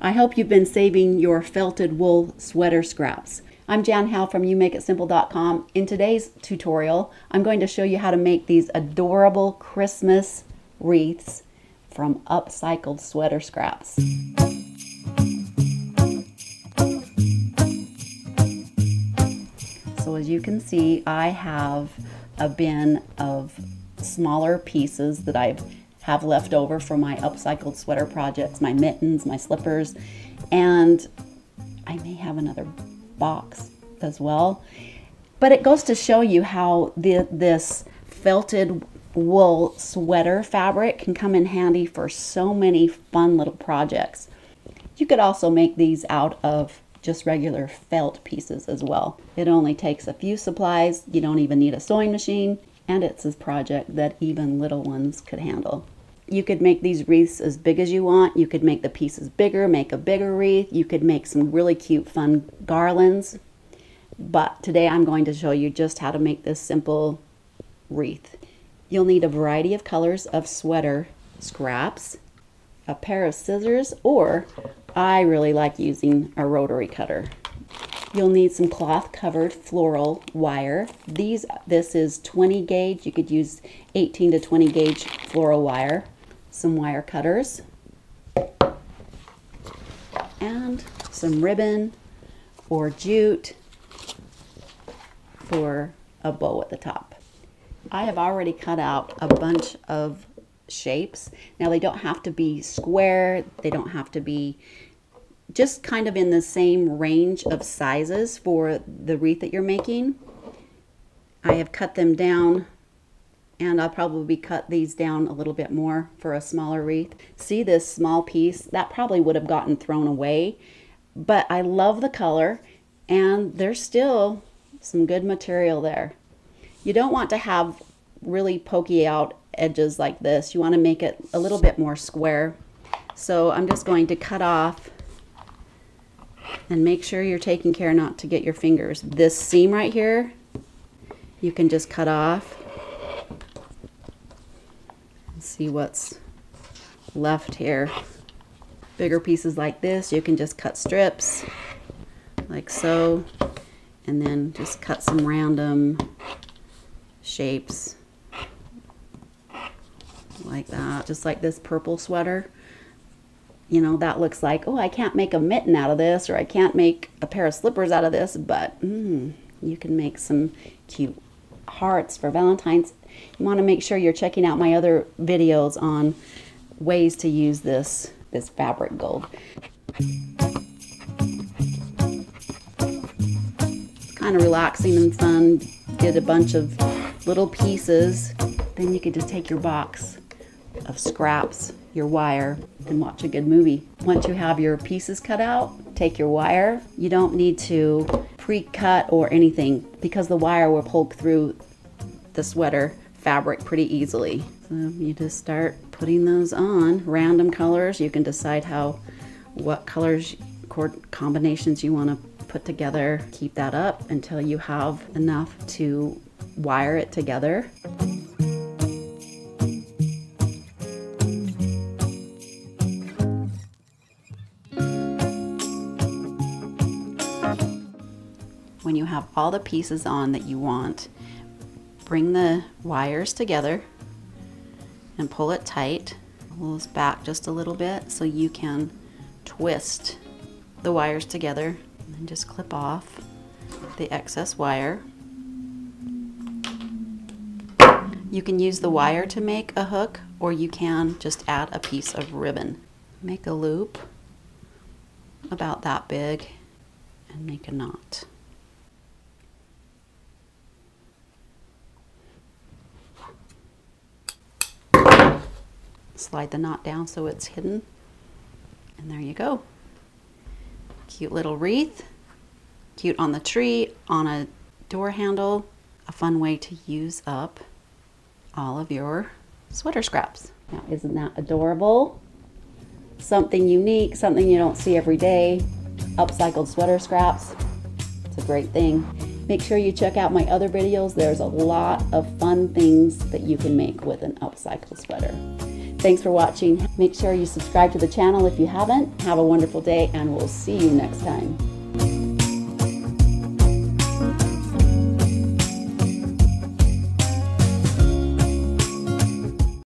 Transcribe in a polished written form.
I hope you've been saving your felted wool sweater scraps. I'm Jan Howell from YouMakeItSimple.com. In today's tutorial, I'm going to show you how to make these adorable Christmas wreaths from upcycled sweater scraps. So as you can see, I have a bin of smaller pieces that I have left over from my upcycled sweater projects, my mittens, my slippers, and I may have another box as well. But it goes to show you how this felted wool sweater fabric can come in handy for so many fun little projects. You could also make these out of just regular felt pieces as well. It only takes a few supplies. You don't even need a sewing machine, and it's a project that even little ones could handle. You could make these wreaths as big as you want. You could make the pieces bigger, make a bigger wreath. You could make some really cute, fun garlands. But today I'm going to show you just how to make this simple wreath. You'll need a variety of colors of sweater scraps, a pair of scissors, or I really like using a rotary cutter. You'll need some cloth covered floral wire. This is 20 gauge. You could use 18 to 20 gauge floral wire. Some wire cutters, and some ribbon or jute for a bow at the top. I have already cut out a bunch of shapes. Now they don't have to be square, they don't have to be, just kind of in the same range of sizes for the wreath that you're making. I have cut them down, and I'll probably cut these down a little bit more for a smaller wreath. See this small piece? That probably would have gotten thrown away, but I love the color, and there's still some good material there. You don't want to have really pokey out edges like this. You want to make it a little bit more square. So I'm just going to cut off, and make sure you're taking care not to get your fingers. This seam right here, you can just cut off. See what's left here. Bigger pieces like this, you can just cut strips like so, and then just cut some random shapes like that. Just like this purple sweater, you know, that looks like, oh, I can't make a mitten out of this, or I can't make a pair of slippers out of this, but you can make some cute hearts for Valentine's. You want to make sure you're checking out my other videos on ways to use this fabric gold. Kind of relaxing and fun. Get a bunch of little pieces. Then you could just take your box of scraps, your wire, and watch a good movie. Once you have your pieces cut out, take your wire. You don't need to pre-cut or anything, because the wire will poke through the sweater fabric pretty easily. So you just start putting those on. Random colors. You can decide what colors, chord combinations you want to put together. Keep that up until you have enough to wire it together. When you have all the pieces on that you want, bring the wires together and pull it tight. Pull this back just a little bit so you can twist the wires together, and then just clip off the excess wire. You can use the wire to make a hook, or you can just add a piece of ribbon. Make a loop about that big and make a knot. Slide the knot down so it's hidden, and there you go. Cute little wreath, cute on the tree, on a door handle. A fun way to use up all of your sweater scraps. Now, isn't that adorable? Something unique, something you don't see every day. Upcycled sweater scraps. It's a great thing. Make sure you check out my other videos. There's a lot of fun things that you can make with an upcycled sweater. Thanks for watching. Make sure you subscribe to the channel if you haven't. Have a wonderful day, and we'll see you next time.